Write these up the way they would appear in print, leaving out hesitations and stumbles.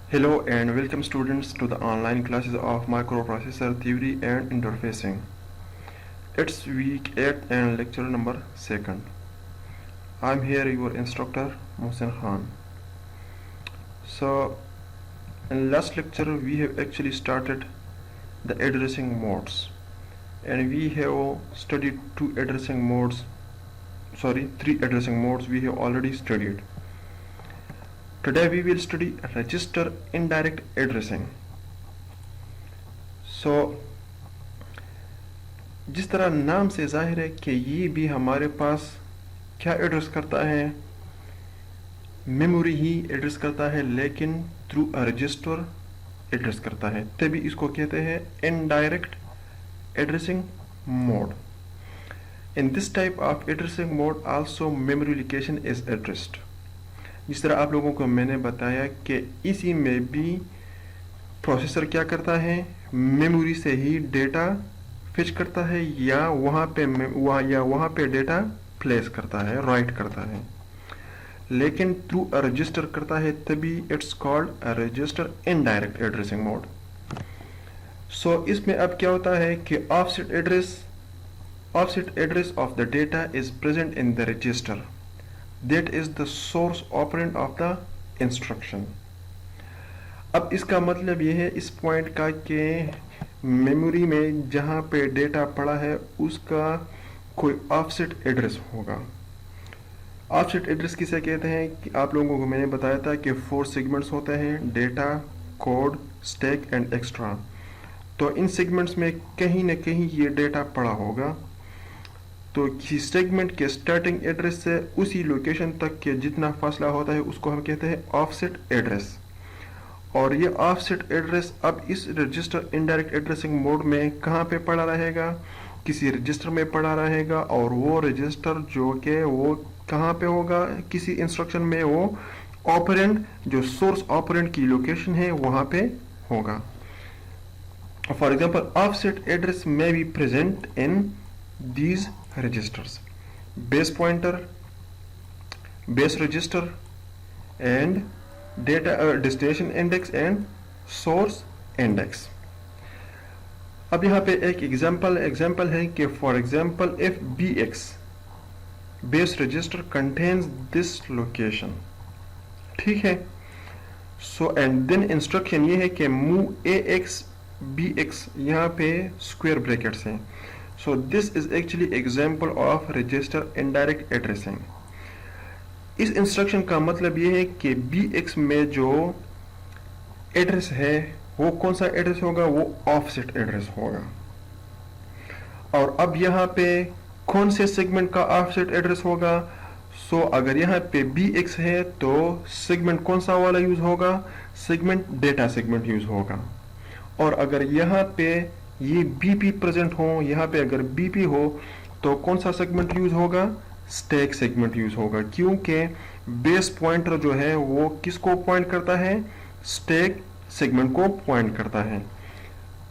Hello and welcome students to the online classes of microprocessor theory and interfacing. It's week 8 and lecture number 2nd. I'm here your instructor Mohsen Khan. So in last lecture we have actually started the addressing modes and we have studied three addressing modes we have already studied. Today we will study register indirect addressing. So जिस तरह नाम से जाहिर है कि ये भी हमारे पास क्या एड्रेस करता है, मेमोरी ही एड्रेस करता है, लेकिन थ्रू अ रजिस्टर एड्रेस करता है, तभी इसको कहते हैं indirect addressing mode. In this type of addressing mode also memory location is addressed. जिस तरह आप लोगों को मैंने बताया कि इसी में भी प्रोसेसर क्या करता है, मेमोरी से ही डेटा फिच करता है या वहाँ पे डेटा प्लेस करता है, राइट करता है, लेकिन थ्रू अ रजिस्टर करता है, तभी it's called a register indirect addressing mode. So इसमें अब क्या होता है कि offset address of the data is present in the register. That is the source operand of the instruction. अब इसका मतलब यह है इस पॉइंट का कि मेमोरी में जहाँ पे डेटा पड़ा है उसका कोई ऑफसेट एड्रेस होगा. ऑफसेट एड्रेस किसे कहते हैं कि आप लोगों को मैंने बताया था कि 4 सेगमेंट्स होते हैं, data, code, stack and extra. तो इन सेगमेंट्स में कहीं ना कहीं ये डेटा पड़ा होगा. तो किसी सेगमेंट के स्टार्टिंग एड्रेस से उसी लोकेशन तक के जितना फासला होता है उसको हम कहते हैं ऑफसेट एड्रेस. और ये ऑफसेट एड्रेस अब इस रजिस्टर इनडायरेक्ट एड्रेसिंग मोड में कहाँ पे पड़ा रहेगा, किसी रजिस्टर में पड़ा रहेगा. और वो रजिस्टर जो कि वो कहाँ पे होगा, किसी इंस्ट्रक्शन में वो ऑपरेंड जो सोर्स ऑपरेंड की लोकेशन है वहाँ पे होगा. फॉर एग्जाम्पल ऑफसेट एड्रेस में be present in these registers: base pointer, base register, and data destination index and source index. अब यहाँ पे एक एग्जाम्पल है कि for example if bx base register contains this location, ठीक है. सो एंड देन इंस्ट्रक्शन ये है कि move ax bx, यहाँ पे स्क्वायर ब्रैकेट्स हैं. So this is actually example of register indirect addressing. इस इंस्ट्रक्शन का मतलब ये है कि bx में जो एड्रेस है वो कौन सा एड्रेस होगा, वो ऑफसेट एड्रेस होगा. और अब यहाँ पे कौन से सेगमेंट का ऑफसेट एड्रेस होगा. सो अगर यहाँ पे bx है तो सेगमेंट कौन सा वाला यूज होगा, सेगमेंट डेटा सेगमेंट यूज होगा. और अगर यहाँ पे ये BP प्रेजेंट हो, यहाँ पे अगर BP हो तो कौन सा सेगमेंट यूज होगा, स्टैक सेगमेंट यूज होगा, क्योंकि बेस पॉइंटर जो है वो किसको पॉइंट करता है, स्टैक सेगमेंट को पॉइंट करता है.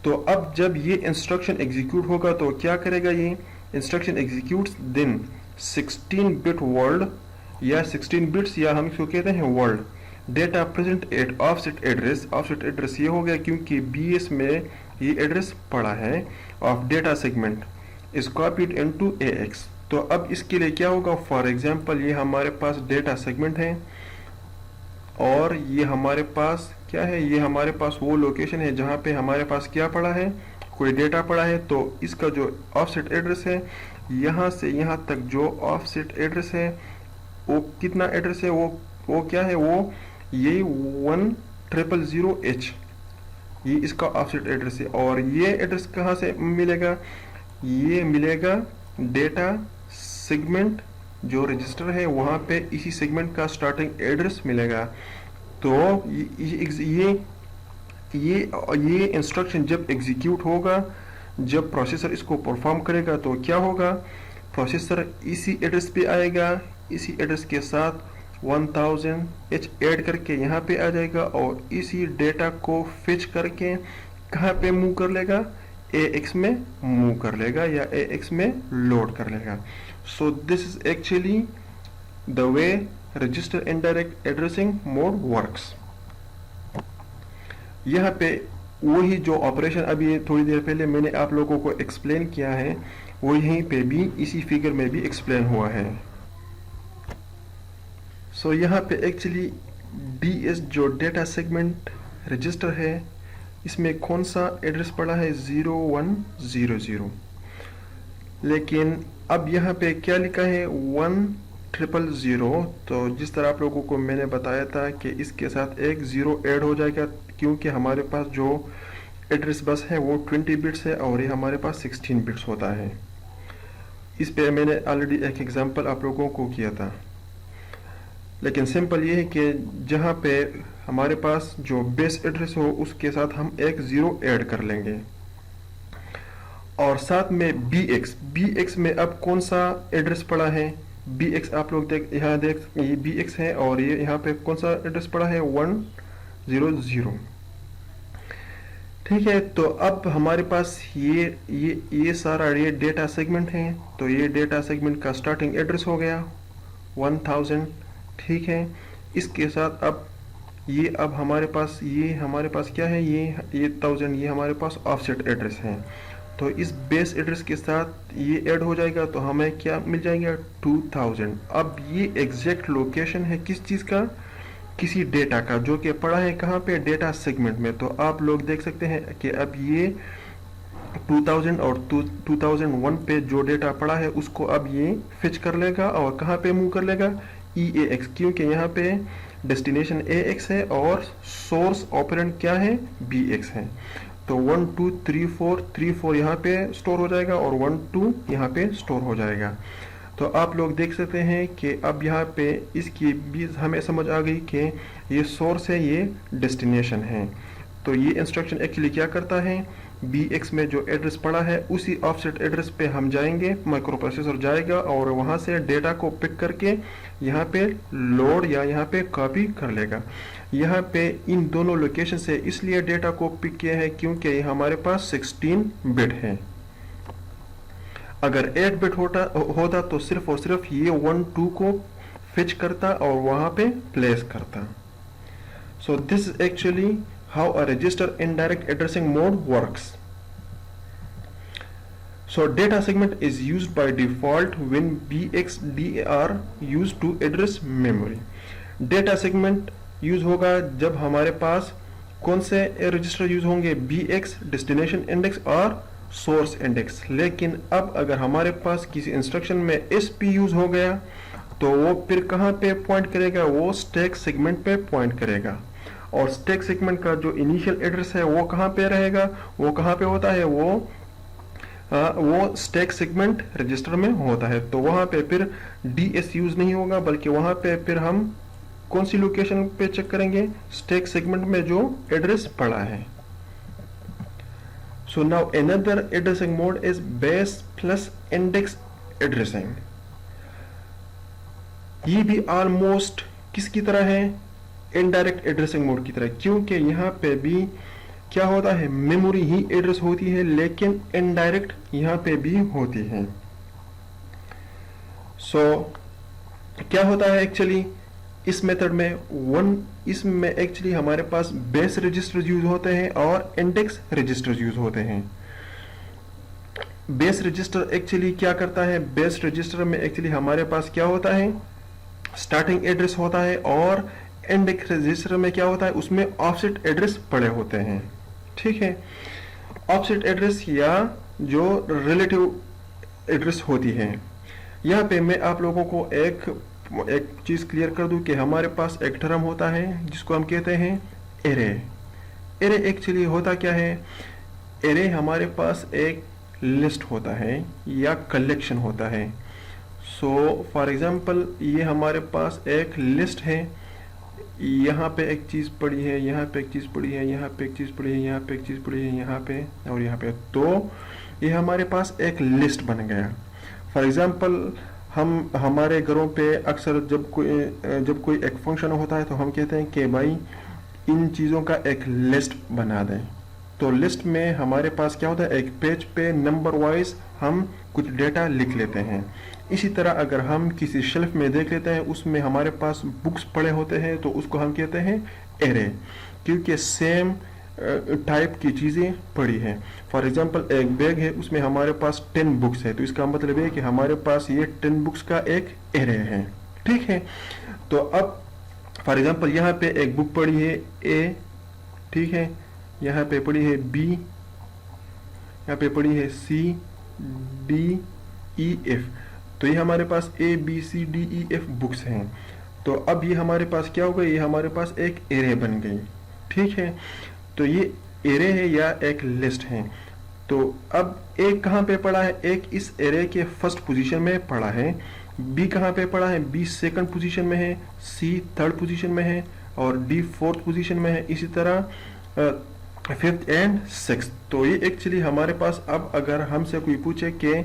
तो अब जब ये इंस्ट्रक्शन एग्जीक्यूट होगा तो क्या करेगा, ये instruction executes then 16 bit word या 16 बिट्स या हम इसको कहते हैं word data present at offset address. Offset address ये हो गया क्योंकि BS में ये एड्रेस पड़ा है of data segment is copied into AX. तो अब इसके लिए क्या होगा, फॉर एग्जांपल ये हमारे पास डेटा सेगमेंट है और ये हमारे पास क्या है, ये हमारे पास वो लोकेशन है जहाँ पे हमारे पास क्या पड़ा है, कोई डेटा पड़ा है. तो इसका जो ऑफसेट एड्रेस है यहाँ से यहाँ तक जो ऑफसेट एड्रेस है वो कितना एड्रेस है, वो क्या है, वो ये 1000H ये इसका ऑफसेट एड्रेस है. और ये एड्रेस कहाँ से मिलेगा, ये मिलेगा डेटा सेगमेंट जो रजिस्टर है वहाँ पे इसी सेगमेंट का स्टार्टिंग एड्रेस मिलेगा. तो ये इंस्ट्रक्शन जब एग्जीक्यूट होगा, जब प्रोसेसर इसको परफॉर्म करेगा तो क्या होगा, प्रोसेसर इसी एड्रेस पे आएगा, इसी एड्रेस के साथ 1000H ऐड करके यहाँ पे आ जाएगा और इसी डेटा को फिच करके कहाँ पे मूव कर लेगा, AX में मूव कर लेगा या AX में लोड कर लेगा. So this is actually the way register indirect addressing mode works. यहाँ पे वही जो ऑपरेशन अभी थोड़ी देर पहले मैंने आप लोगों को एक्सप्लेन किया है वो यहीं पे भी इसी फिगर में भी एक्सप्लेन हुआ है। सो यहाँ पे एक्चुअली DS जो डेटा सेगमेंट रजिस्टर है इसमें कौन सा एड्रेस पड़ा है 0100, लेकिन अब यहाँ पे क्या लिखा है 1000। तो जिस तरह आप लोगों को मैंने बताया था कि इसके साथ एक ज़ीरो ऐड हो जाएगा क्योंकि हमारे पास जो एड्रेस बस है वो 20 बिट्स है और ये हमारे पास 16 बिट्स होता है। इस पे मैंने ऑलरेडी एक एग्जांपल आप लोगों को किया था, लेकिन सिंपल ये है कि जहाँ पे हमारे पास जो बेस एड्रेस हो उसके साथ हम एक ज़ीरो ऐड कर लेंगे और साथ में BX में अब कौन सा एड्रेस पड़ा है BX आप लोग यहाँ देख ये BX है और ये यहाँ पे कौन सा एड्रेस पड़ा है 100। ठीक है, तो अब हमारे पास ये सारा ये डेटा सेगमेंट है। तो ये डेटा सेगमेंट का स्टार्टिंग एड्रेस हो गया 1000। ठीक है, इसके साथ अब हमारे पास क्या है ये 1000 ये हमारे पास ऑफसेट एड्रेस है। तो इस बेस एड्रेस के साथ ये ऐड हो जाएगा तो हमें क्या मिल जाएगा 2000। अब ये एग्जैक्ट लोकेशन है किस चीज़ का, किसी डेटा का जो कि पड़ा है कहाँ पे डेटा सेगमेंट में। तो आप लोग देख सकते हैं कि अब ये 2000 और 2001 पे जो डेटा पड़ा है उसको अब ये फिच कर लेगा और कहाँ पे मूव कर लेगा EAX, क्योंकि यहाँ पे डेस्टिनेशन AX है और सोर्स ऑपरेंड क्या है BX है। तो 1 2 3 4 यहाँ पे स्टोर हो जाएगा और 1 2 यहाँ पे स्टोर हो जाएगा। तो आप लोग देख सकते हैं कि अब यहाँ पे इसकी भी हमें समझ आ गई कि ये सोर्स है ये डेस्टिनेशन है। तो ये इंस्ट्रक्शन एक्चुअली क्या करता है BX में जो एड्रेस पड़ा है उसी ऑफसेट एड्रेस पे हम जाएंगे, माइक्रो प्रोसेसर जाएगा और वहाँ से डेटा को पिक करके यहाँ पे लोड या यहाँ पे कॉपी कर लेगा। यहाँ पे इन दोनों लोकेशन से इसलिए डेटा को पिक किया है क्योंकि हमारे पास 16 बिट है। अगर 8 बिट होता तो सिर्फ और सिर्फ ये 1 2 को फिच करता और वहाँ पे प्लेस करता। So this is actually how a register indirect addressing mode works. So data segment is used by default when BXD are used to address memory. Data segment use होगा जब हमारे पास कौन से रजिस्टर यूज होंगे BX destination index और source index. लेकिन अब अगर हमारे पास किसी इंस्ट्रक्शन में SP यूज हो गया तो वो फिर कहाँ पे पॉइंट करेगा, वो स्टैक सेगमेंट पे पॉइंट करेगा और स्टैक सेगमेंट का जो इनिशियल एड्रेस है वो कहाँ पे रहेगा, वो कहाँ पे होता है, वो स्टैक सेगमेंट रजिस्टर में होता है। तो वहाँ पे फिर DS यूज नहीं होगा बल्कि वहाँ पे फिर हम कौन सी लोकेशन पे चेक करेंगे, स्टैक सेगमेंट में जो एड्रेस पड़ा है। So now another addressing mode is base plus index addressing. ये भी ऑलमोस्ट किसकी तरह है, इनडायरेक्ट एड्रेसिंग मोड की तरह, क्योंकि यहाँ पे भी क्या होता है मेमोरी ही एड्रेस होती है लेकिन इनडायरेक्ट यहाँ पे भी होती है। सो क्या होता है एक्चुअली इस मेथड में इसमें एक्चुअली हमारे पास बेस रजिस्टर यूज होते हैं और इंडेक्स रजिस्टर यूज होते हैं। बेस रजिस्टर एक्चुअली क्या करता है, बेस रजिस्टर में एक्चुअली हमारे पास क्या होता है स्टार्टिंग एड्रेस होता है और इंडेक्स रजिस्टर में क्या होता है उसमें ऑफसेट एड्रेस पड़े होते हैं। ठीक है, ऑफसेट एड्रेस या जो रिलेटिव एड्रेस होती है। यहाँ पे मैं आप लोगों को एक चीज क्लियर कर दूं कि हमारे पास एक टर्म होता है जिसको हम कहते हैं एरे। एरे एक्चुअली होता क्या है, एरे हमारे पास एक लिस्ट होता है या कलेक्शन होता है। सो फॉर एग्जांपल ये हमारे पास एक लिस्ट है, यहाँ पे एक चीज़ पड़ी है, यहाँ पे एक चीज़ पड़ी है, यहाँ पे एक चीज़ पड़ी है, यहाँ पे एक चीज़ पड़ी है, यहाँ पे और यहाँ पे। तो ये हमारे पास एक लिस्ट बन गया। फॉर एग्जांपल हम हमारे घरों पे अक्सर जब कोई एक फंक्शन होता है तो हम कहते हैं कि भाई इन चीज़ों का एक लिस्ट बना दें। तो लिस्ट में हमारे पास क्या होता है एक पेज पे नंबर वाइज हम कुछ डेटा लिख लेते हैं। इसी तरह अगर हम किसी शेल्फ में देख लेते हैं उसमें हमारे पास बुक्स पड़े होते हैं तो उसको हम कहते हैं एरे, क्योंकि सेम टाइप की चीज़ें पड़ी हैं। फॉर एग्जांपल एक बैग है, उसमें हमारे पास 10 बुक्स है, तो इसका मतलब है कि हमारे पास ये 10 बुक्स का एक एरे है। ठीक है, तो अब फॉर एग्जांपल यहाँ पे एक बुक पड़ी है ए, ठीक है, यहाँ पे पड़ी है बी, यहाँ पे पड़ी है सी डी ई एफ। तो ये हमारे पास A B C D E F books हैं। तो अब ये हमारे पास क्या हो गई, ये हमारे पास एक एरे बन गई। ठीक है, तो ये एरे है या एक लिस्ट है। तो अब एक कहाँ पे पड़ा है, एक इस एरे के फर्स्ट पोजीशन में पड़ा है, बी कहाँ पे पड़ा है, बी सेकंड पोजीशन में है, सी थर्ड पोजीशन में है और डी फोर्थ पोजीशन में है, इसी तरह फिफ्थ एंड सिक्स। तो ये एक्चुअली हमारे पास, अब अगर हमसे कोई पूछे कि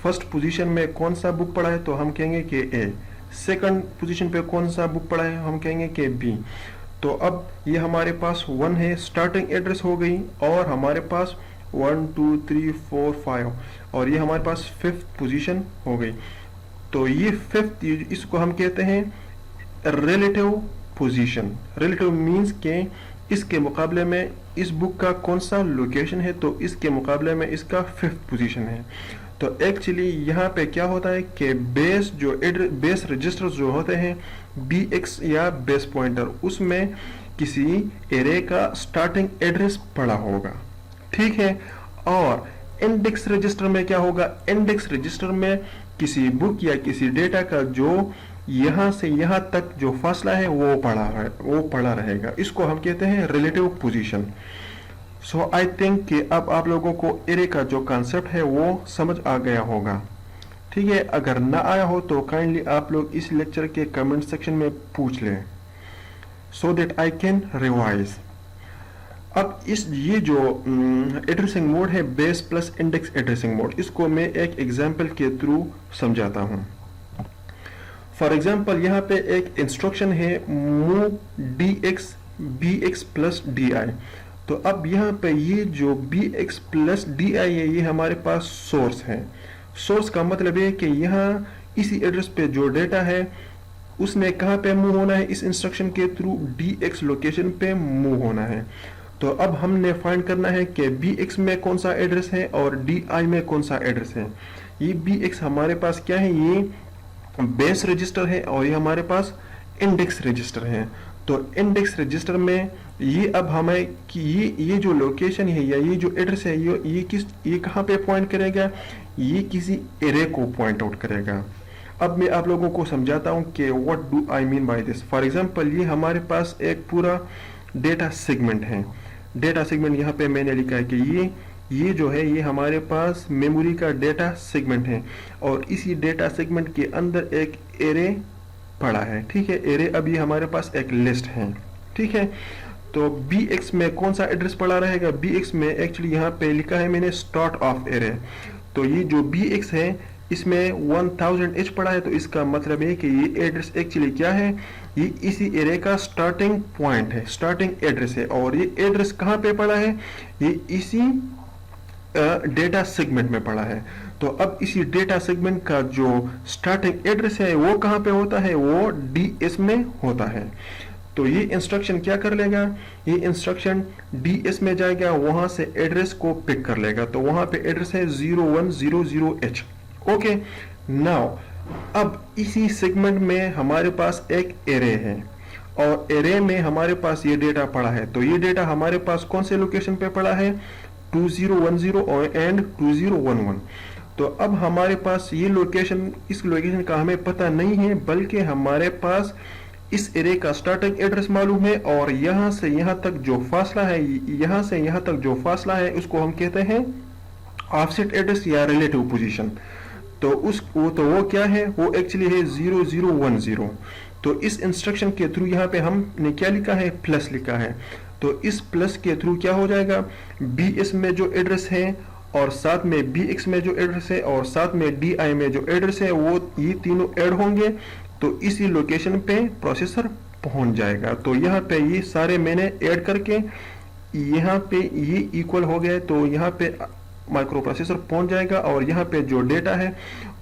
फर्स्ट पोजीशन में कौन सा बुक पड़ा है तो हम कहेंगे कि ए, सेकंड पोजीशन पे कौन सा बुक पड़ा है हम कहेंगे कि बी। तो अब ये हमारे पास 1 है, स्टार्टिंग एड्रेस हो गई, और हमारे पास 1 2 3 4 5 और ये हमारे पास फिफ्थ पोजीशन हो गई। तो ये फिफ्थ, इसको हम कहते हैं रिलेटिव पोजीशन। रिलेटिव मींस के इसके मुकाबले में इस बुक का कौन सा लोकेशन है, तो इसके मुकाबले में इसका फिफ्थ पोजीशन है। तो एक्चुअली यहाँ पे क्या होता है कि बेस जो बेस रजिस्टर जो होते हैं BX या बेस पॉइंटर, उसमें किसी एरे का स्टार्टिंग एड्रेस पड़ा होगा। ठीक है, और इंडेक्स रजिस्टर में क्या होगा, इंडेक्स रजिस्टर में किसी बुक या किसी डेटा का जो यहां से यहां तक जो फासला है वो पड़ा रहेगा। इसको हम कहते हैं relative position. So I think कि अब आप लोगों को एरे का जो कॉन्सेप्ट है वो समझ आ गया होगा। ठीक है, अगर ना आया हो तो काइंडली आप लोग इस लेक्चर के कमेंट सेक्शन में पूछ लें, so that I can revise. अब ये जो एड्रेसिंग मोड है, base plus index addressing mode, इसको मैं एक एग्जांपल के थ्रू समझाता हूं। फॉर एग्जांपल यहाँ पे एक इंस्ट्रक्शन है move dx bx plus di। तो अब यहाँ पे ये जो bx प्लस di है, ये हमारे पास सोर्स है। सोर्स का मतलब है कि यहाँ इसी एड्रेस पे जो डेटा है उसने कहाँ पे मूव होना है, इस इंस्ट्रक्शन के थ्रू dx लोकेशन पे मूव होना है। तो अब हमने फाइंड करना है कि bx में कौन सा एड्रेस है और di में कौन सा एड्रेस है। ये bx हमारे पास क्या है, ये बेस रजिस्टर है और ये हमारे पास इंडेक्स रजिस्टर है। तो इंडेक्स रजिस्टर में ये अब हमें कि ये जो लोकेशन है या ये जो एड्रेस है, ये कहाँ पे पॉइंट करेगा, ये किसी एरे को पॉइंट आउट करेगा। अब मैं आप लोगों को समझाता हूँ कि what do I mean by this. For example ये हमारे पास एक पूरा डेटा सेगमेंट है। डेटा सेगमेंट यहाँ पे मैंने लिखा है कि ये जो है ये हमारे पास मेमोरी का डेटा सेगमेंट है और इसी डेटा सेगमेंट के अंदर एक एरे पड़ा है। ठीक है, एरे अभी हमारे पास एक लिस्ट है। ठीक है, तो bx में कौन सा एड्रेस पड़ा रहेगा, bx में एक्चुअली यहाँ पे लिखा है मैंने स्टार्ट ऑफ एरे। तो ये जो bx है इसमें 1000h पड़ा है, तो इसका मतलब है कि ये एड्रेस एक्चुअली क्या है, ये इसी एरे का स्टार्टिंग पॉइंट है, स्टार्टिंग एड्रेस है। और ये एड्रेस कहाँ पे पड़ा है, ये इसी डेटा सेगमेंट में पड़ा है। तो अब इसी डेटा सेगमेंट का जो स्टार्टिंग एड्रेस है वो कहाँ पे होता है, वो ds में होता है। तो ये इंस्ट्रक्शन क्या कर लेगा, ये इंस्ट्रक्शन ds में जाएगा, वहां से एड्रेस को पिक कर लेगा। तो वहां पे एड्रेस है 0100h। ओके, नाउ अब इसी सेगमेंट में हमारे पास एक एरे है और एरे में हमारे पास ये डेटा पड़ा है। तो ये डेटा हमारे पास कौन से लोकेशन पे पड़ा है, 2010 एंड 2011। तो अब हमारे पास ये लोकेशन, इस लोकेशन का हमें पता नहीं है, बल्कि हमारे पास इस एरे का स्टार्टिंग एड्रेस मालूम है और यहां से यहां तक जो फासला है, यहां से यहां तक जो फासला है उसको हम कहते हैं ऑफसेट एड्रेस या रिलेटिव पोजीशन। तो वो क्या है, वो एक्चुअली है 0010। तो इस इंस्ट्रक्शन के थ्रू यहाँ पे हमने क्या लिखा है, प्लस लिखा है। तो इस प्लस के थ्रू क्या हो जाएगा, bs में जो एड्रेस है और साथ में bx में जो एड्रेस है और साथ में di में जो एड्रेस है, वो ये तीनों ऐड होंगे तो इसी लोकेशन पे प्रोसेसर पहुंच जाएगा। तो यहाँ पे ये सारे मैंने ऐड करके यहाँ पे ये इक्वल हो गया, तो यहाँ पे माइक्रो प्रोसेसर पहुंच जाएगा और यहाँ पे जो डेटा है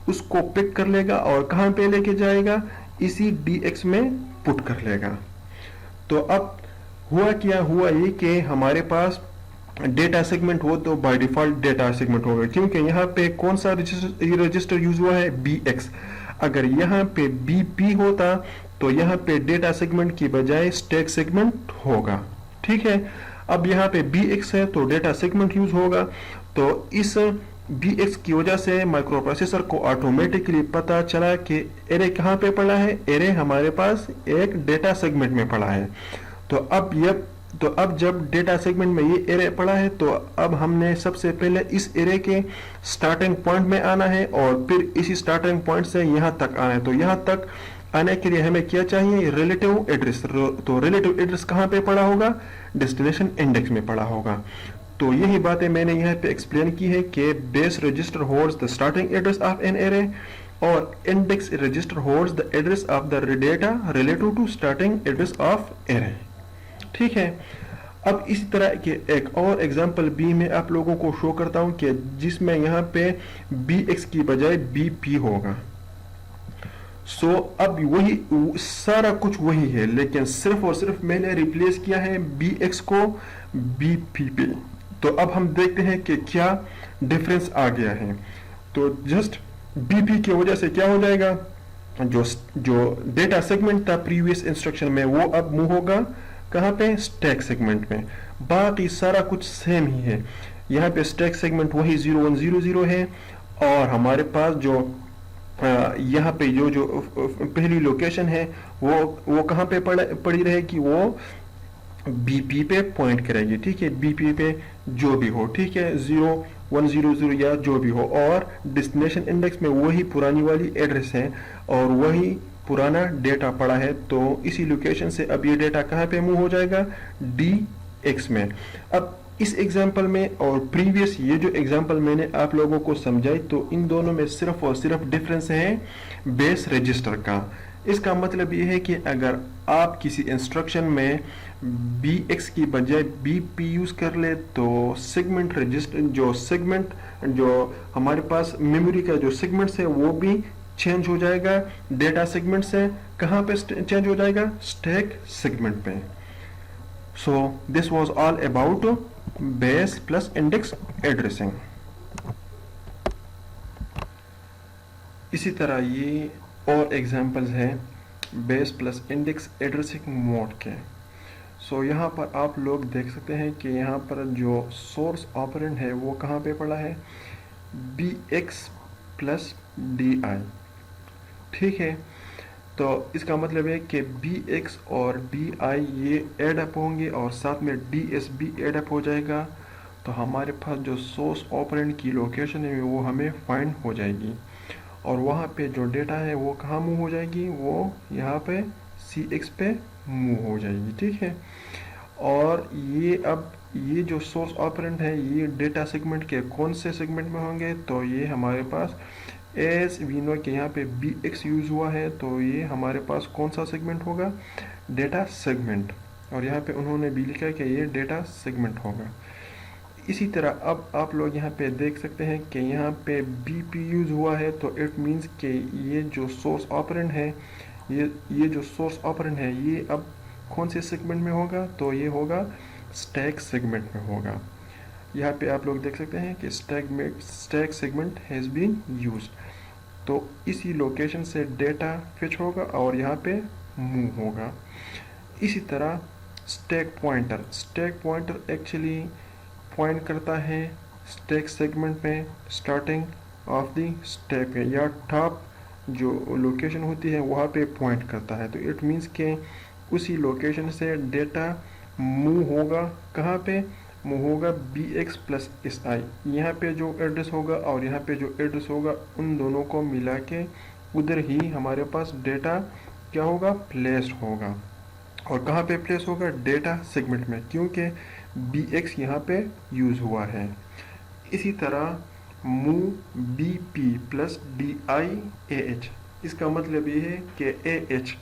उसको पिक कर लेगा और कहाँ पे लेके जाएगा, इसी dx में पुट कर लेगा। तो अब हुआ ये कि हमारे पास डेटा सेगमेंट हो तो बाय डिफॉल्ट डेटा सेगमेंट होगा, क्योंकि यहाँ पे कौन सा रजिस्टर यूज हुआ है, बी एक्स। अगर यहाँ पे बी पी होता तो यहाँ पे डेटा सेगमेंट की बजाय स्टैक सेगमेंट होगा। ठीक है, अब यहाँ पे बी एक्स है तो डेटा सेगमेंट यूज होगा। तो इस बी एक्स की वजह से माइक्रो प्रोसेसर को ऑटोमेटिकली पता चला कि एरे कहाँ पे पड़ा है, एरे हमारे पास एक डेटा सेगमेंट में पड़ा है। तो अब जब डेटा सेगमेंट में ये एरे पड़ा है तो अब हमने सबसे पहले इस एरे के स्टार्टिंग पॉइंट में आना है और फिर इसी स्टार्टिंग पॉइंट से यहाँ तक आना है। तो यहाँ तक आने के लिए हमें क्या चाहिए, रिलेटिव एड्रेस। तो रिलेटिव एड्रेस कहाँ पे पड़ा होगा, डेस्टिनेशन इंडेक्स में पड़ा होगा। तो यही बातें मैंने यहाँ पे एक्सप्लेन की है कि base register holds the starting address of an array और index register holds the address of the data relative to starting address of array. ठीक है, अब इसी तरह के एक और एग्जांपल बी में आप लोगों को शो करता हूं कि जिसमें यहाँ पे बी एक्स की बजाय बी पी होगा। सो अब वही सारा कुछ वही है, लेकिन सिर्फ और सिर्फ मैंने रिप्लेस किया है बी एक्स को बी पी पे। तो अब हम देखते हैं कि क्या डिफरेंस आ गया है। तो जस्ट बी पी की वजह से क्या हो जाएगा, जो डेटा सेगमेंट था प्रीवियस इंस्ट्रक्शन में वो अब मूव होगा कहाँ पे, स्टैक सेगमेंट में। बाकी सारा कुछ सेम ही है। यहाँ पे स्टैक सेगमेंट वही 0100 है और हमारे पास जो यहाँ पे जो पहली लोकेशन है वो कहाँ पे पड़ी रहेगी, वो बीपी पे पॉइंट करेगी। ठीक है, बीपी पे जो भी हो, ठीक है, 0100 या जो भी हो, और डेस्टिनेशन इंडेक्स में वही पुरानी वाली एड्रेस है और वही पुराना डेटा पड़ा है। तो इसी लोकेशन से अब ये डेटा कहाँ पे मूव हो जाएगा, डी एक्स में। अब इस एग्जाम्पल में और प्रीवियस ये जो एग्जाम्पल मैंने आप लोगों को समझाई, तो इन दोनों में सिर्फ और सिर्फ डिफरेंस है बेस रजिस्टर का। इसका मतलब ये है कि अगर आप किसी इंस्ट्रक्शन में बी एक्स की बजाय बी पी यूज कर ले तो सेगमेंट रजिस्टर जो हमारे पास मेमोरी का जो सेगमेंट्स है वो भी चेंज हो जाएगा। डेटा सेगमेंट से कहाँ पे चेंज हो जाएगा, स्टैक सेगमेंट पे। So this was all about base plus index addressing. इसी तरह ये और एग्जांपल्स हैं base plus index addressing mode के। सो यहाँ पर आप लोग देख सकते हैं कि यहाँ पर जो सोर्स ऑपरेंड है वो कहाँ पे पड़ा है, B X plus D I. ठीक है, तो इसका मतलब है कि बी एक्स और डी आई ये एड अप होंगे और साथ में डी एस भी एड अप हो जाएगा। तो हमारे पास जो सोर्स ऑपरेंड की लोकेशन है वो हमें फाइंड हो जाएगी और वहाँ पे जो डेटा है वो कहाँ मूव हो जाएगी, वो यहाँ पे सी एक्स पे मूव हो जाएगी। ठीक है, और ये जो सोर्स ऑपरेंड है ये डेटा सेगमेंट के कौन से सेगमेंट में होंगे, तो ये हमारे पास एस वी नो के यहाँ पे बी एक्स यूज हुआ है तो ये हमारे पास कौन सा सेगमेंट होगा, डेटा सेगमेंट। और यहाँ पे उन्होंने भी लिखा है कि ये डेटा सेगमेंट होगा। इसी तरह अब आप लोग यहाँ पे देख सकते हैं कि यहाँ पे बी पी यूज हुआ है तो इट मीन्स कि ये जो सोर्स ऑपरेंड है ये जो सोर्स ऑपरेंड है ये अब कौन से सेगमेंट में होगा, तो ये होगा स्टैक सेगमेंट में होगा। यहाँ पे आप लोग देख सकते हैं कि stack segment has been used. तो इसी लोकेशन से डेटा फिच होगा और यहाँ पे मूव होगा। इसी तरह स्टैक पॉइंटर एक्चुअली पॉइंट करता है स्टैक सेगमेंट में स्टार्टिंग ऑफ द स्टैक पे, या टॉप जो लोकेशन होती है वहाँ पे पॉइंट करता है। तो इट मीन्स के उसी लोकेशन से डेटा मूव होगा कहाँ पे, मूव होगा B X plus S I. यहाँ पे जो एड्रेस होगा और यहाँ पे जो एड्रेस होगा उन दोनों को मिला के उधर ही हमारे पास डेटा क्या होगा, प्लेस होगा। और कहाँ पे प्लेस होगा, डेटा सेगमेंट में, क्योंकि बी एक्स यहाँ पे यूज हुआ है। इसी तरह move B P plus D I A H, इसका मतलब ये है कि ए एच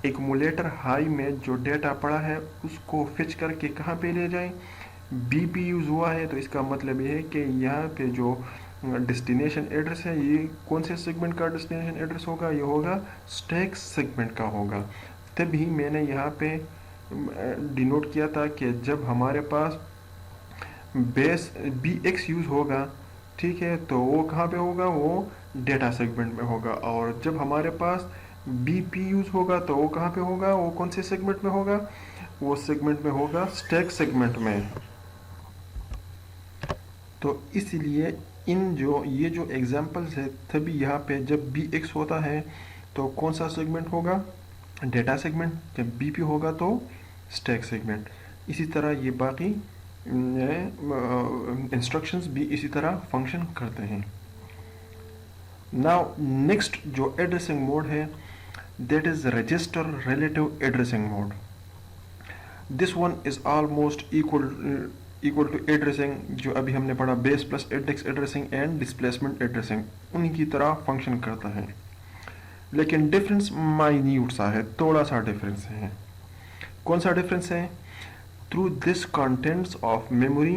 एक्यूमुलेटर हाई में जो डेटा पड़ा है उसको फिच करके कहाँ पे ले जाएं, बी पी यूज हुआ है। तो इसका मतलब ये है कि यहाँ पे जो डेस्टिनेशन एड्रेस है ये कौन से सेगमेंट का डेस्टिनेशन एड्रेस होगा, ये होगा स्टैक सेगमेंट का होगा। तभी मैंने यहाँ पे डिनोट किया था कि जब हमारे पास बेस बी एक्स यूज़ होगा, ठीक है, तो वो कहाँ पे होगा, वो डेटा सेगमेंट में होगा। और जब हमारे पास बी पी यूज़ होगा तो वो कहाँ पे होगा, वो कौन से सेगमेंट में होगा, वो सेगमेंट में होगा स्टैक सेगमेंट में। तो इसलिए ये जो एग्जांपल्स है, तभी यहाँ पे जब बी एक्स होता है तो कौन सा सेगमेंट होगा, डेटा सेगमेंट। जब बी पी होगा तो स्टैक सेगमेंट। इसी तरह ये बाकी इंस्ट्रक्शंस भी इसी तरह फंक्शन करते हैं। नाउ नेक्स्ट जो एड्रेसिंग मोड है, that is register relative addressing mode. This one is almost equal to addressing जो अभी हमने पढ़ा, base plus index addressing and displacement addressing, उन्हीं की तरह फंक्शन करता है, लेकिन डिफरेंस माइन्यूट सा है, थोड़ा सा डिफरेंस है। कौन सा डिफरेंस है? Through this contents of memory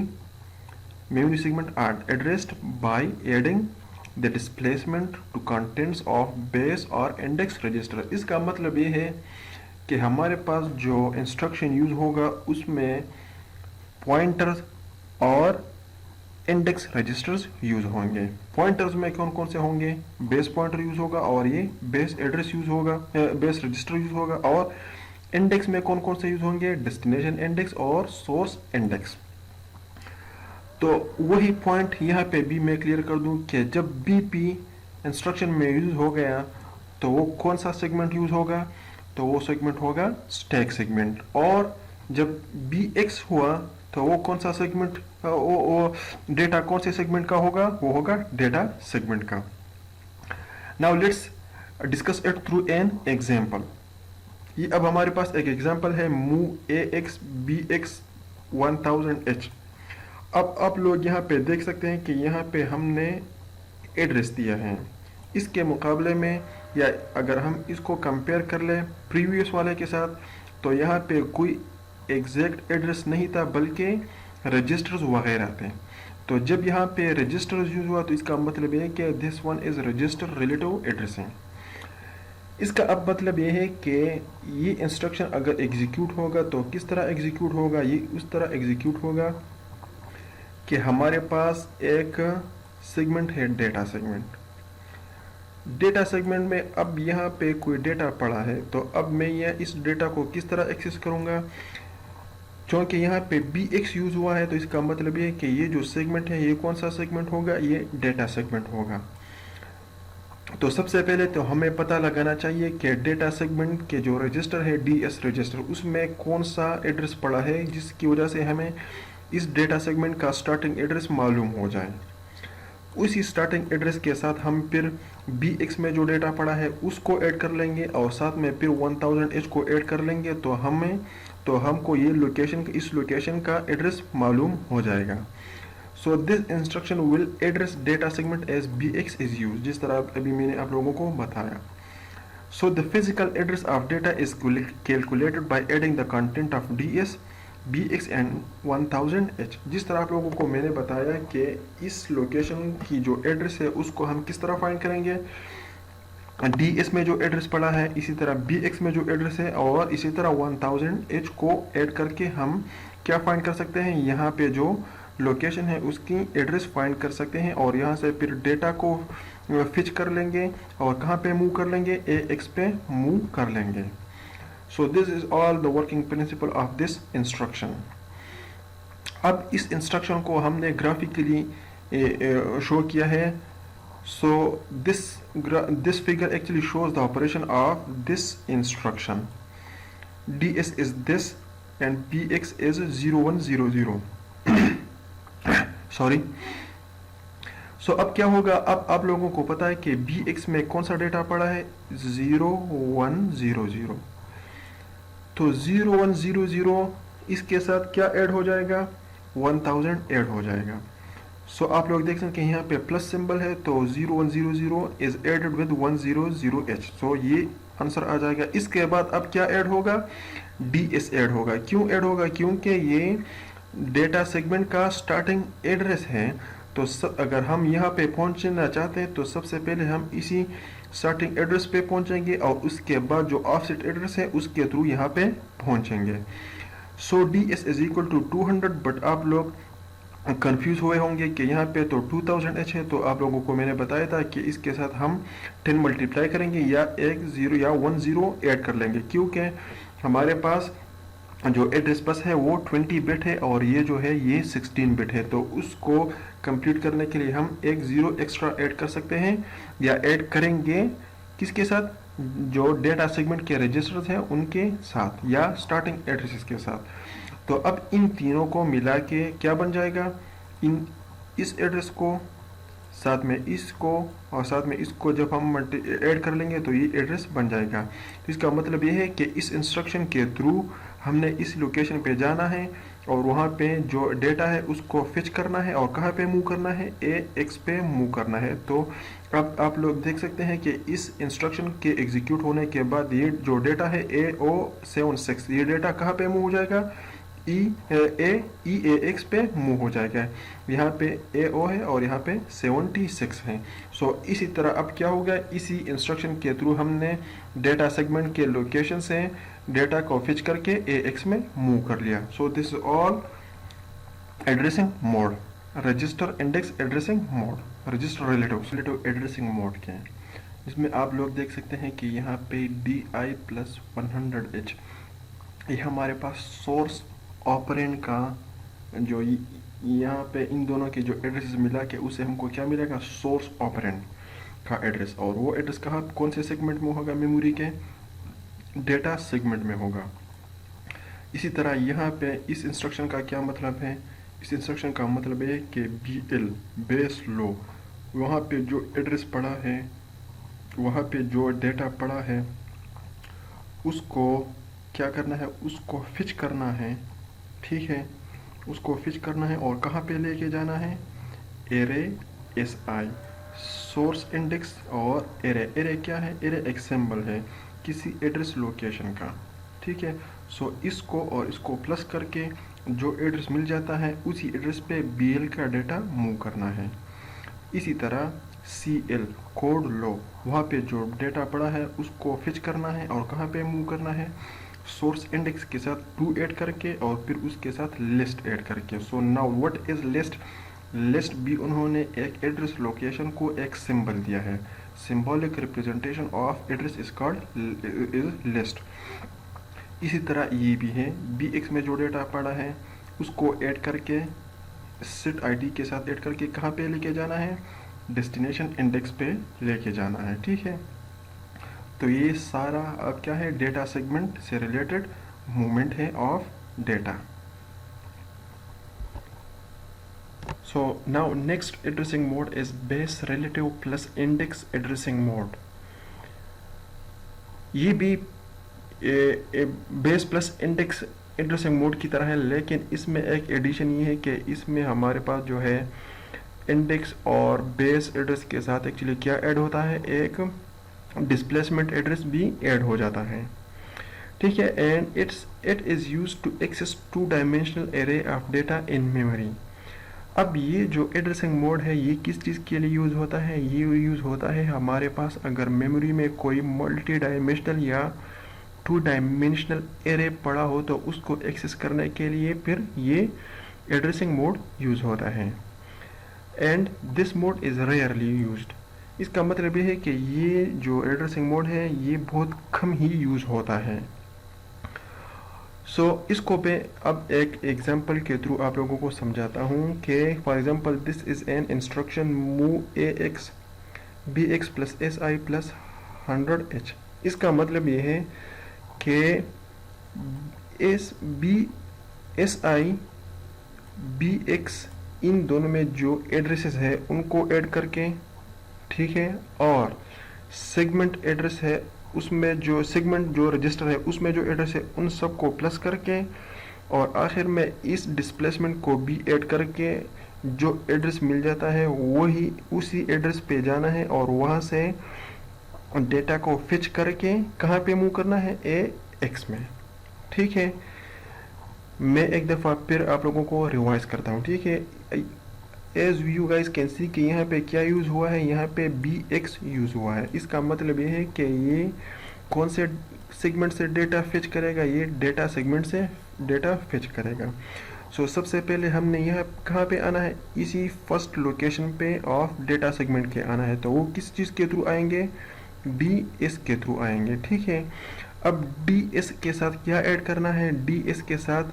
segment are addressed by adding the displacement to contents of base और index register। इसका मतलब ये है कि हमारे पास जो इंस्ट्रक्शन यूज होगा उसमें पॉइंटर्स और इंडेक्स रजिस्टर्स यूज होंगे। पॉइंटर्स में कौन कौन से होंगे? बेस पॉइंटर यूज होगा और ये बेस एड्रेस यूज होगा, बेस रजिस्टर यूज होगा। और इंडेक्स में कौन कौन से यूज होंगे? डेस्टिनेशन इंडेक्स और सोर्स इंडेक्स। तो वही पॉइंट यहाँ पे भी मैं क्लियर कर दूं कि जब बीपी इंस्ट्रक्शन में यूज हो गया तो वो कौन सा सेगमेंट यूज होगा? तो वो सेगमेंट होगा स्टैक सेगमेंट। और जब बी एक्स हुआ तो वो कौन सा सेगमेंट, वो डेटा कौन से सेगमेंट का होगा? वो होगा डेटा सेगमेंट का। Now let's discuss it through an example. ये अब हमारे पास एक एग्जांपल है, मूव ए एक्स बी एक्स 1000h। अब आप लोग यहाँ पे देख सकते हैं कि यहाँ पे हमने एड्रेस दिया है। इसके मुकाबले में, या अगर हम इसको कंपेयर कर लें प्रीवियस वाले के साथ, तो यहाँ पे कोई एग्जैक्ट एड्रेस नहीं था बल्कि रजिस्टर्स वगैरह थे। तो जब यहाँ पे रजिस्टर्स यूज हुआ तो इसका मतलब ये है कि this one is register relative addressing. इसका अब मतलब ये है कि ये इंस्ट्रक्शन अगर एग्जीक्यूट होगा तो किस तरह एग्जीक्यूट होगा? ये उस तरह एग्जीक्यूट होगा कि हमारे पास एक सेगमेंट है डेटा सेगमेंट। डेटा सेगमेंट में अब यहाँ पे कोई डेटा पड़ा है, तो अब मैं इस डेटा को किस तरह एक्सेस करूँगा? क्योंकि यहाँ पे बी एक्स यूज हुआ है तो इसका मतलब ये है कि ये जो सेगमेंट है ये कौन सा सेगमेंट होगा? ये डेटा सेगमेंट होगा। तो सबसे पहले तो हमें पता लगाना चाहिए कि डेटा सेगमेंट के जो रजिस्टर है डीएस रजिस्टर, उसमें कौन सा एड्रेस पड़ा है जिसकी वजह से हमें इस डेटा सेगमेंट का स्टार्टिंग एड्रेस मालूम हो जाए। उसी स्टार्टिंग एड्रेस के साथ हम फिर बी एक्स में जो डेटा पड़ा है उसको ऐड कर लेंगे और साथ में फिर 1000h को ऐड कर लेंगे, तो हमको ये लोकेशन, इस लोकेशन का एड्रेस मालूम हो जाएगा। So this instruction will address data segment as B X is use, जिस तरह अभी मैंने आप लोगों को बताया। So the physical address of data is calculated by adding the content of DS B X and 1000h। जिस तरह आप लोगों को मैंने बताया कि इस लोकेशन की जो एड्रेस है उसको हम किस तरह फाइंड करेंगे? डीएस में जो एड्रेस पड़ा है, इसी तरह बी एक्स में जो एड्रेस है, और इसी तरह 1000h को ऐड करके हम क्या फाइंड कर सकते हैं? यहाँ पे जो लोकेशन है उसकी एड्रेस फाइंड कर सकते हैं और यहाँ से फिर डेटा को फिच कर लेंगे और कहाँ पे मूव कर लेंगे? ए एक्स पे मूव कर लेंगे। So this is all the working principle of this instruction। अब इस इंस्ट्रक्शन को हमने ग्राफिकली शो किया है। So this figure actually shows the operation of this instruction। DS is this and PX is 0100 sorry। So अब क्या होगा? अब आप लोगों को पता है कि BX में कौन सा डेटा पड़ा है? 0100। तो 0100 इसके साथ क्या ऐड हो जाएगा? 1000 ऐड हो जाएगा। सो आप लोग देख सकते हैं यहाँ पे प्लस सिंबल है, तो 0100 इज एडेड विद 100h। सो ये आंसर आ जाएगा। इसके बाद अब क्या ऐड होगा? डीएस ऐड होगा। क्यों ऐड होगा? क्योंकि ये डेटा सेगमेंट का स्टार्टिंग एड्रेस है। तो अगर हम यहाँ पे पहुँचना चाहते हैं तो सबसे पहले हम इसी स्टार्टिंग एड्रेस पे पहुंचेंगे और उसके बाद जो ऑफसेट एड्रेस है उसके थ्रू यहाँ पे पहुंचेंगे। So D S is equal to 200, but आप लोग कंफ्यूज हुए होंगे कि यहाँ पे तो 2000H है, तो आप लोगों को मैंने बताया था कि इसके साथ हम 10 मल्टीप्लाई करेंगे या एक ज़ीरो या 1 ज़ीरो ऐड कर लेंगे, क्योंकि हमारे पास जो एड्रेस बस है वो 20 बिट है और ये जो है ये 16 बिट है। तो उसको कंप्लीट करने के लिए हम एक ज़ीरो एक्स्ट्रा ऐड कर सकते हैं या ऐड करेंगे किसके साथ, जो डेटा सेगमेंट के रजिस्टर्स हैं उनके साथ या स्टार्टिंग एड्रेसेस के साथ। तो अब इन तीनों को मिला के क्या बन जाएगा, इस एड्रेस को साथ में इसको और साथ में इसको जब हम ऐड कर लेंगे तो ये एड्रेस बन जाएगा। तो इसका मतलब ये है कि इस इंस्ट्रक्शन के थ्रू हमने इस लोकेशन पे जाना है और वहाँ पे जो डेटा है उसको फिच करना है और कहाँ पे मूव करना है, AX पे मूव करना है। तो अब आप लोग देख सकते हैं कि इस इंस्ट्रक्शन के एग्जीक्यूट होने के बाद ये जो डेटा है AO76, ये डेटा कहाँ पे मूव हो जाएगा, EAX पे मूव हो जाएगा। यहाँ पे AO है और यहाँ पे 76 है। सो इसी तरह अब क्या होगा, इसी इंस्ट्रक्शन के थ्रू हमने डेटा सेगमेंट के लोकेशन से डेटा को फिच करके AX में मूव कर लिया। So this all addressing mode, register index addressing mode, register relative addressing mode के हैं। इसमें आप लोग देख सकते हैं कि यहाँ पे DI+100H ये हमारे पास सोर्स ऑपरेंड का जो यहाँ पे इन दोनों के जो एड्रेस मिला के उसे हमको क्या मिलेगा, सोर्स ऑपरेंड का एड्रेस। और वो एड्रेस कहाँ कौन से सेगमेंट में होगा, मेमोरी के डेटा सेगमेंट में होगा। इसी तरह यहाँ पे इस इंस्ट्रक्शन का क्या मतलब है, इस इंस्ट्रक्शन का मतलब है कि BL बेस लो, वहाँ पे जो एड्रेस पड़ा है, वहाँ पे जो डेटा पड़ा है उसको क्या करना है, उसको फिच करना है, ठीक है, उसको फिच करना है और कहाँ पे लेके जाना है, एरे SI सोर्स इंडेक्स। और एरे क्या है, एरे एक सिंबल है किसी एड्रेस लोकेशन का, ठीक है। सो इसको और इसको प्लस करके जो एड्रेस मिल जाता है उसी एड्रेस पे BL का डेटा मूव करना है। इसी तरह CL कोड लो, वहाँ पे जो डेटा पड़ा है उसको फिच करना है और कहाँ पे मूव करना है, सोर्स इंडेक्स के साथ 2 ऐड करके और फिर उसके साथ लिस्ट ऐड करके। So now what is list, list भी उन्होंने एक एड्रेस लोकेशन को एक सिंबल दिया है, symbolic representation of address is called is list. इसी तरह ये भी है, BX में जो डेटा पड़ा है उसको ऐड करके सेट ID के साथ ऐड करके कहाँ पे लेके जाना है, डेस्टिनेशन इंडेक्स पे लेके जाना है, ठीक है। तो ये सारा अब क्या है, डेटा सेगमेंट से रिलेटेड मूवमेंट है of data. So now next addressing mode is base relative plus index addressing mode. ये भी base plus index addressing mode की तरह है, लेकिन इसमें एक एडिशन ये है कि इसमें हमारे पास जो है इंडेक्स और बेस एड्रेस के साथ एक्चुअली क्या ऐड होता है, एक डिस्प्लेसमेंट एड्रेस भी ऐड हो जाता है, ठीक है। And it is used to access 2 dimensional array of data in memory. अब ये जो एड्रेसिंग मोड है ये किस चीज़ के लिए यूज़ होता है, ये यूज़ होता है हमारे पास अगर मेमोरी में कोई मल्टी डायमेंशनल या 2 डायमेंशनल एरे पड़ा हो तो उसको एक्सेस करने के लिए फिर ये एड्रेसिंग मोड यूज़ होता है। And this mode is rarely used. इसका मतलब ये है कि ये जो एड्रेसिंग मोड है ये बहुत कम ही यूज़ होता है। इसको पे अब एक एग्जांपल के थ्रू आप लोगों को समझाता हूँ कि for example this is an instruction move AX BX plus SI plus 100H। इसका मतलब ये है कि SI BX इन दोनों में जो एड्रेसेस है उनको ऐड करके, ठीक है, और सेगमेंट एड्रेस है उसमें जो सेगमेंट जो रजिस्टर है उसमें जो एड्रेस है उन सब को प्लस करके और आखिर में इस डिस्प्लेसमेंट को भी ऐड करके जो एड्रेस मिल जाता है वही उसी एड्रेस पे जाना है और वहाँ से डेटा को फिच करके कहाँ पे मूव करना है, AX में, ठीक है। मैं एक दफ़ा फिर आप लोगों को रिवाइज करता हूँ, ठीक है। As you guys can see कि यहाँ पे क्या यूज़ हुआ है, यहाँ पे बी एक्स यूज़ हुआ है। इसका मतलब ये है कि ये कौन से सेगमेंट से डेटा फेच करेगा, ये डेटा सेगमेंट से डेटा फेच करेगा। सो सबसे पहले हमने यहाँ कहाँ पे आना है, इसी फर्स्ट लोकेशन पे ऑफ डेटा सेगमेंट के आना है। तो वो किस चीज़ के थ्रू आएंगे, डी एस के थ्रू आएंगे, ठीक है। अब डी एस के साथ क्या ऐड करना है, डी एस के साथ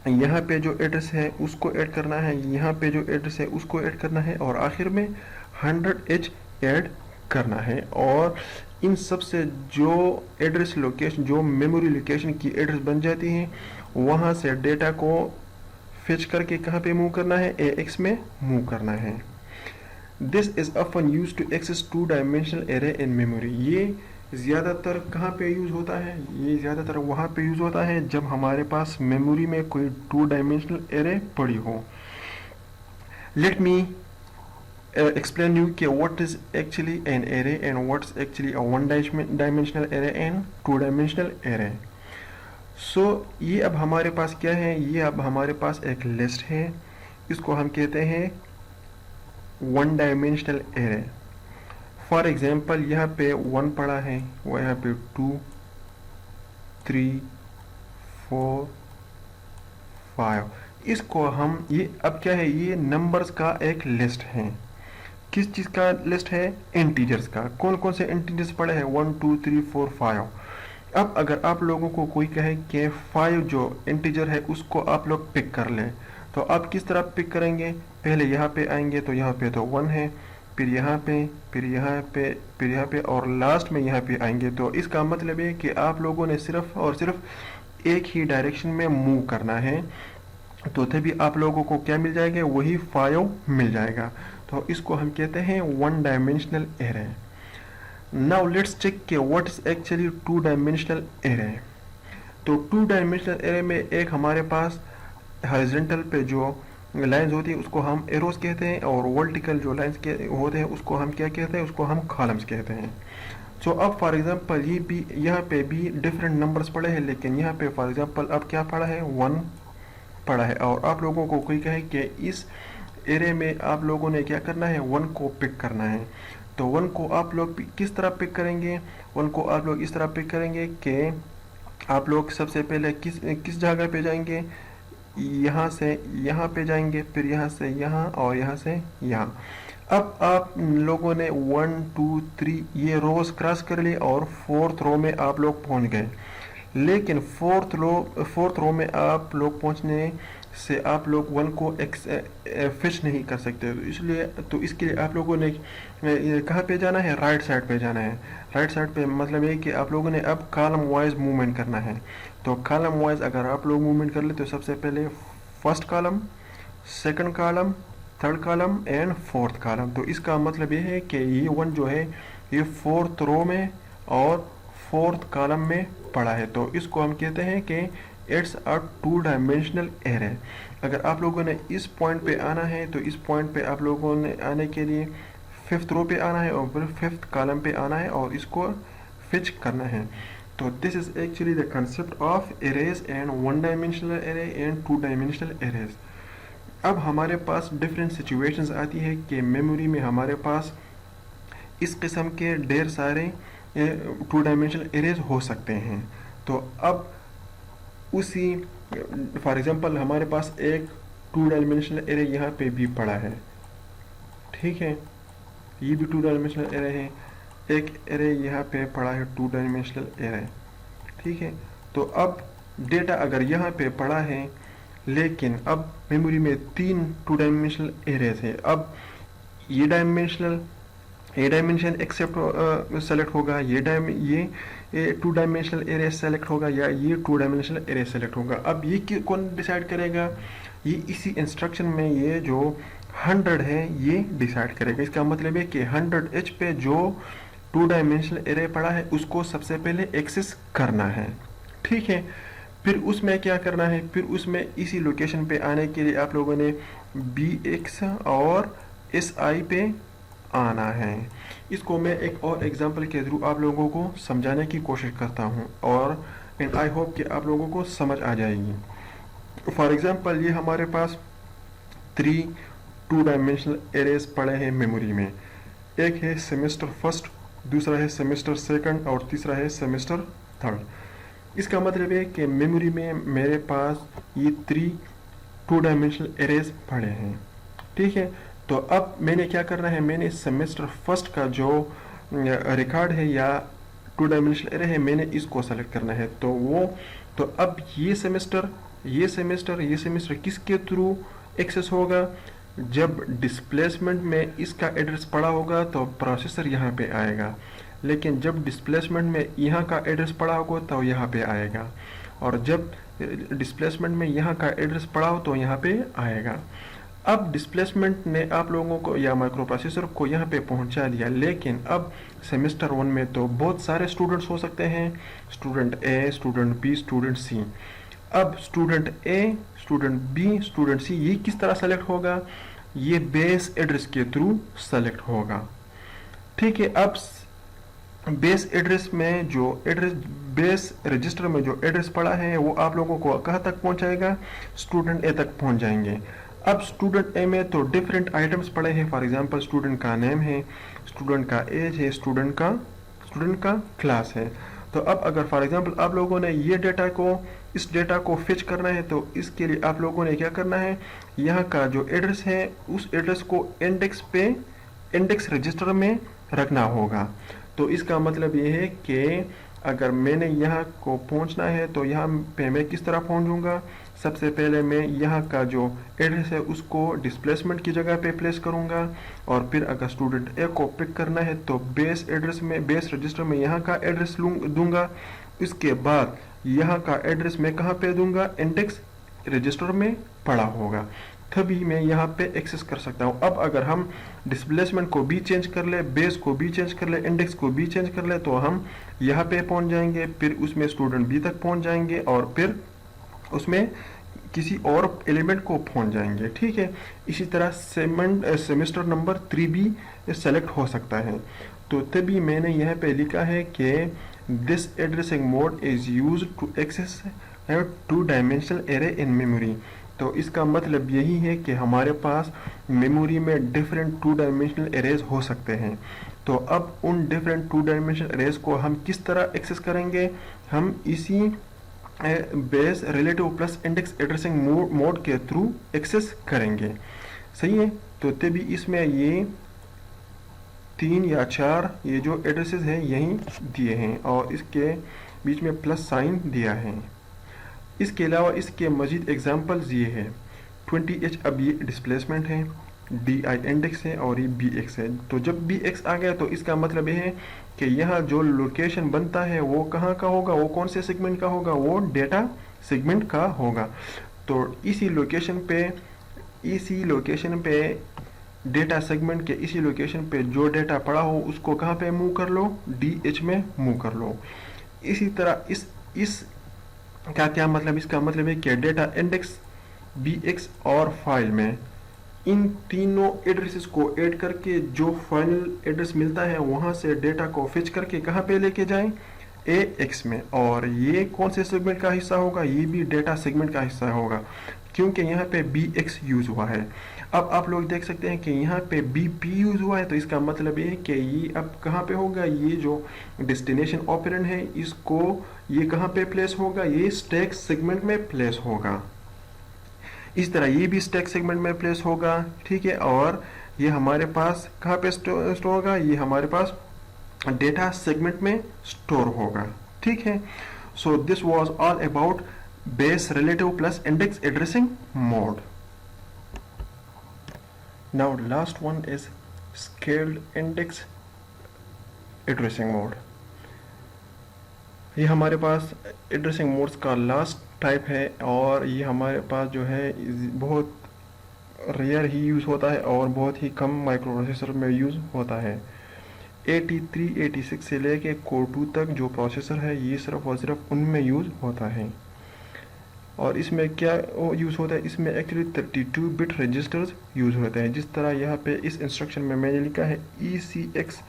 यहाँ पे जो एड्रेस है उसको ऐड करना है, यहाँ पे जो एड्रेस है उसको ऐड करना है, और आखिर में 100H ऐड करना है। और इन सब से जो एड्रेस लोकेशन, जो मेमोरी लोकेशन की एड्रेस बन जाती है, वहाँ से डेटा को फेच करके कहाँ पे मूव करना है, AX में मूव करना है। This is often used to access to dimensional array in memory. ये ज़्यादातर कहाँ पे यूज़ होता है, ये ज़्यादातर वहाँ पे यूज़ होता है जब हमारे पास मेमोरी में कोई टू डायमेंशनल एरे पड़ी हो। लेट मी explain you कि what is actually an array and what's actually a one dimensional array and two dimensional array। सो ये अब हमारे पास क्या है, ये अब हमारे पास एक लिस्ट है, इसको हम कहते हैं one dimensional array. For example यहाँ पे 1 पड़ा है, वो यहाँ पे 2 3 4 5, इसको हम, ये अब क्या है, ये नंबर्स का एक लिस्ट है। किस चीज़ का लिस्ट है, इंटीजर्स का। कौन कौन से इंटीजर्स पड़े हैं, 1 2 3 4 5। अब अगर आप लोगों को कोई कहे कि 5 जो इंटीजर है उसको आप लोग पिक कर लें, तो आप किस तरह पिक करेंगे, पहले यहाँ पे आएंगे तो यहाँ पे तो 1 है, फिर यहाँ पे, फिर यहाँ पे, फिर यहाँ पे, और लास्ट में यहाँ पे आएंगे। तो इसका मतलब है कि आप लोगों ने सिर्फ और सिर्फ एक ही डायरेक्शन में मूव करना है, तो तभी आप लोगों को क्या मिल जाएगा, वही 5 मिल जाएगा। तो इसको हम कहते हैं one dimensional array. Now let's check के what is actually two dimensional array. तो टू डायमेंशनल एरे में एक हमारे पास हॉरिजॉन्टल पे जो लाइंस होती है उसको हम एरोस कहते हैं, और वर्टिकल जो लाइंस के होते हैं उसको हम क्या कहते हैं, उसको हम कॉलम्स कहते हैं। सो अब फॉर एग्जांपल ये भी, यहाँ पे भी डिफरेंट नंबर्स पड़े हैं, लेकिन यहाँ पे फॉर एग्जांपल अब क्या पड़ा है, 1 पड़ा है, और आप लोगों को कोई कहे कि इस एरे में आप लोगों ने क्या करना है, 1 को पिक करना है। तो 1 को आप लोग किस तरह पिक करेंगे, 1 को आप लोग इस तरह पिक करेंगे कि आप लोग सबसे पहले किस जगह पे जाएंगे, यहाँ से यहाँ पे जाएंगे, फिर यहाँ से यहाँ, और यहाँ से यहाँ। अब आप लोगों ने 1 2 3 ये रोज क्रॉस कर ली और 4th रो में आप लोग पहुँच गए, लेकिन 4th रो में आप लोग पहुँचने से आप लोग 1 को फिश नहीं कर सकते। तो इसलिए, तो इसके लिए आप लोगों ने कहाँ पे जाना है, राइट साइड पे जाना है। राइट साइड पे मतलब ये कि आप लोगों ने अब कॉलम वाइज मूवमेंट करना है। तो कॉलम वाइज अगर आप लोग मूवमेंट कर ले तो सबसे पहले first column, second column, third column and fourth column. तो इसका मतलब ये है कि ये 1 जो है ये 4th रो में और 4th कॉलम में पड़ा है। तो इसको हम कहते हैं कि it's a to dimensional array. अगर आप लोगों ने इस पॉइंट पे आना है तो इस पॉइंट पे आप लोगों ने आने के लिए 5th रो पे आना है और फिर 5th कॉलम पे आना है और इसको फिच करना है। तो this is actually the concept of arrays and one dimensional array and to dimensional arrays. अब हमारे पास डिफरेंट सिचुएशंस आती है कि मेमोरी में हमारे पास इस किस्म के ढेर सारे टू डायमेंशनल एरेज हो सकते हैं। तो अब उसी, फॉर एग्जांपल हमारे पास एक टू डायमेंशनल एरे यहाँ पे भी पड़ा है, ठीक है, ये भी टू डायमेंशनल एरे है, एक एरे यहाँ पे पड़ा है टू डायमेंशनल एरे, ठीक है। तो अब डेटा अगर यहाँ पे पड़ा है, लेकिन अब मेमोरी में 3 टू डायमेंशनल एरेज है, अब ये डायमेंशन एक्सेप्ट सेलेक्ट होगा, ये टू डायमेंशनल एरे सेलेक्ट होगा, या ये टू डायमेंशनल एरे सेलेक्ट होगा। अब ये कौन डिसाइड करेगा, ये इसी इंस्ट्रक्शन में ये जो 100 है ये डिसाइड करेगा। इसका मतलब है कि 100H पे जो टू डायमेंशनल एरे पड़ा है उसको सबसे पहले एक्सेस करना है, ठीक है। फिर उसमें क्या करना है, फिर उसमें इसी लोकेशन पे आने के लिए आप लोगों ने BX और SI पे आना है। इसको मैं एक और एग्जांपल के थ्रू आप लोगों को समझाने की कोशिश करता हूँ, और एंड आई होप कि आप लोगों को समझ आ जाएगी। फॉर एग्जांपल ये हमारे पास 3 टू डायमेंशनल एरेज पड़े हैं मेमोरी में। एक है सेमेस्टर फर्स्ट, दूसरा है सेमेस्टर सेकंड और तीसरा है सेमेस्टर थर्ड। इसका मतलब है कि मेमोरी में मेरे पास ये टू डायमेंशनल एरेज पड़े हैं। ठीक है, तो अब मैंने क्या करना है, मैंने सेमेस्टर फर्स्ट का जो रिकॉर्ड है या टू डायमेंशनल एरे है, मैंने इसको सेलेक्ट करना है। तो अब ये सेमेस्टर किसके थ्रू एक्सेस होगा? जब डिस्प्लेसमेंट में इसका एड्रेस पड़ा होगा तो प्रोसेसर यहाँ पे आएगा, लेकिन जब डिस्प्लेसमेंट में यहाँ का एड्रेस पड़ा होगा तो यहाँ पे आएगा, और जब डिस्प्लेसमेंट में यहाँ का एड्रेस पड़ा हो तो यहाँ पे आएगा। अब डिस्प्लेसमेंट ने आप लोगों को या माइक्रो प्रोसेसर को यहाँ पे पहुँचा दिया, लेकिन अब सेमेस्टर 1 में तो बहुत सारे स्टूडेंट्स हो सकते हैं, स्टूडेंट ए, स्टूडेंट बी, स्टूडेंट सी। अब स्टूडेंट ए, स्टूडेंट बी, स्टूडेंट सी, ये किस तरह सेलेक्ट होगा? ये बेस एड्रेस के थ्रू सेलेक्ट होगा। ठीक है, अब बेस एड्रेस में जो एड्रेस, बेस रजिस्टर में जो एड्रेस पड़ा है वो आप लोगों को कहाँ तक पहुंचाएगा? स्टूडेंट ए तक पहुंच जाएंगे। अब स्टूडेंट ए में तो डिफरेंट आइटम्स पड़े हैं, फॉर एग्जांपल स्टूडेंट का नेम है, स्टूडेंट का एज है, स्टूडेंट का क्लास है। तो अब अगर फॉर एग्जांपल आप लोगों ने इस डेटा को फिच करना है, तो इसके लिए आप लोगों ने क्या करना है, यहाँ का जो एड्रेस है उस एड्रेस को इंडेक्स रजिस्टर में रखना होगा। तो इसका मतलब ये है कि अगर मैंने यहाँ को पहुँचना है तो यहाँ पे मैं किस तरह पहुँचूँगा? सबसे पहले मैं यहाँ का जो एड्रेस है उसको डिस्प्लेसमेंट की जगह पे प्लेस करूँगा, और फिर अगर स्टूडेंट ए को पिक करना है तो बेस रजिस्टर में यहाँ का एड्रेस दूंगा। इसके बाद यहाँ का एड्रेस मैं कहाँ पे दूंगा? इंडेक्स रजिस्टर में पड़ा होगा, तभी मैं यहाँ पे एक्सेस कर सकता हूँ। अब अगर हम डिस्प्लेसमेंट को भी चेंज कर ले, बेस को भी चेंज कर ले, इंडेक्स को भी चेंज कर ले, तो हम यहाँ पे पहुँच जाएंगे, फिर उसमें स्टूडेंट बी तक पहुँच जाएंगे, और फिर उसमें किसी और एलिमेंट को पहुँच जाएंगे। ठीक है, इसी तरह सेमेस्टर नंबर 3 भी सेलेक्ट हो सकता है। तो तभी मैंने यहाँ पे लिखा है कि this addressing mode is used to access two dimensional array in memory. तो इसका मतलब यही है कि हमारे पास मेमोरी में डिफरेंट टू डायमेंशनल एरेज हो सकते हैं। तो अब उन डिफरेंट टू डायमेंशनल एरेज को हम किस तरह एक्सेस करेंगे? हम इसी base relative plus index addressing mode के थ्रू एक्सेस करेंगे। सही है, तो तभी इसमें ये 3 या 4 ये जो एड्रेसेस हैं यहीं दिए हैं, और इसके बीच में प्लस साइन दिया है। इसके अलावा इसके मजीद एग्जांपल्स ये है, 20H अब ये डिस्प्लेसमेंट है, DI इंडेक्स है, और ये BX है। तो जब BX आ गया तो इसका मतलब ये है कि यहाँ जो लोकेशन बनता है वो कहाँ का होगा? वो कौन से सेगमेंट का होगा? वो डेटा सेगमेंट का होगा। तो इसी लोकेशन पे डेटा सेगमेंट के इसी लोकेशन पे जो डेटा पड़ा हो उसको कहाँ पे मूव कर लो? DH में मूव कर लो। इसी तरह इस का क्या मतलब? इसका मतलब है कि डेटा इंडेक्स, BX और फाइल में इन तीनों एड्रेसेस को ऐड करके जो फाइनल एड्रेस मिलता है वहां से डेटा को फिच करके कहाँ पे लेके जाएं? AX में। और ये कौन से सेगमेंट का हिस्सा होगा? ये भी डेटा सेगमेंट का हिस्सा होगा, क्योंकि यहाँ पे BX यूज हुआ है। अब आप लोग देख सकते हैं कि यहाँ पे BP यूज हुआ है, तो इसका मतलब ये है कि ये अब कहाँ पे होगा? ये जो डेस्टिनेशन ऑपरेंड है इसको ये कहाँ पे प्लेस होगा? ये स्टैक सेगमेंट में प्लेस होगा। इस तरह ये भी स्टैक सेगमेंट में प्लेस होगा। ठीक है, और ये हमारे पास कहाँ पे स्टोर होगा? ये हमारे पास डेटा सेगमेंट में स्टोर होगा। ठीक है, so this was all about base relative plus index addressing mode. Now last one is scaled index addressing mode. ये हमारे पास एड्रेसिंग मोड्स का लास्ट टाइप है, और ये हमारे पास जो है बहुत रेयर ही यूज़ होता है और बहुत ही कम माइक्रो प्रोसेसर में यूज़ होता है। 83, 86 से लेके कोर 2 तक जो प्रोसेसर है ये सिर्फ और सिर्फ उनमें यूज़ होता है। और इसमें क्या यूज़ होता है? इसमें एक्चुअली 32 बिट रजिस्टर्स यूज़ होते हैं। जिस तरह यहाँ पे इस इंस्ट्रक्शन में मैंने लिखा है ECX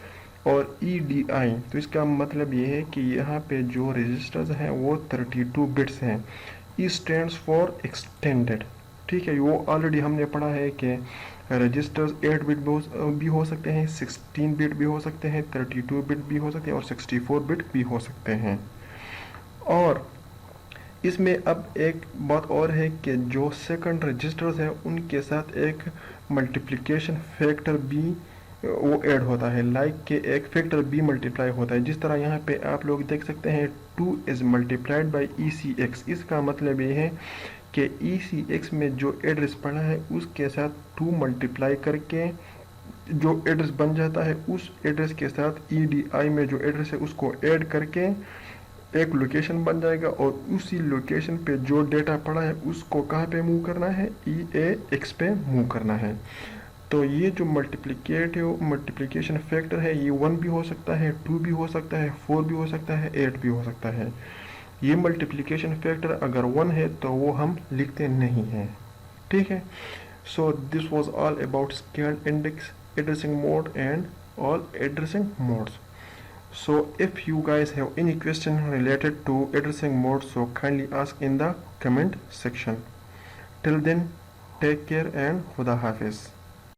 और EDI, तो इसका मतलब ये है कि यहाँ पे जो रजिस्टर्स हैं वो 32 बिट्स हैं। E stands for extended. ठीक है, वो ऑलरेडी हमने पढ़ा है कि रजिस्टर्स 8 बिट भी हो सकते हैं, 16 बिट भी हो सकते हैं, 32 बिट भी हो सकते हैं और 64 बिट भी हो सकते हैं। और इसमें अब एक बात और है कि जो सेकंड रजिस्टर्स हैं उनके साथ एक मल्टीप्लिकेशन फैक्टर भी वो ऐड होता है, लाइक कि एक फैक्टर भी मल्टीप्लाई होता है। जिस तरह यहाँ पे आप लोग देख सकते हैं 2 इज़ मल्टीप्लाइड बाई ECX। इसका मतलब ये है कि ECX में जो एड्रेस पड़ा है उसके साथ 2 मल्टीप्लाई करके जो एड्रेस बन जाता है उस एड्रेस के साथ EDI में जो एड्रेस है उसको ऐड करके एक लोकेशन बन जाएगा और उसी लोकेशन पे जो डेटा पड़ा है उसको कहाँ पे मूव करना है, EAX पे मूव करना है। तो ये जो मल्टीप्लिकेशन फैक्टर है ये 1 भी हो सकता है, 2 भी हो सकता है, 4 भी हो सकता है, 8 भी हो सकता है। ये मल्टीप्लिकेशन फैक्टर अगर 1 है तो वो हम लिखते नहीं हैं, ठीक है। So this was all about scaled index addressing mode and all addressing modes. So if you guys have any question related to addressing mode, so kindly ask in the comment section. Till then, take care and Khuda Hafiz.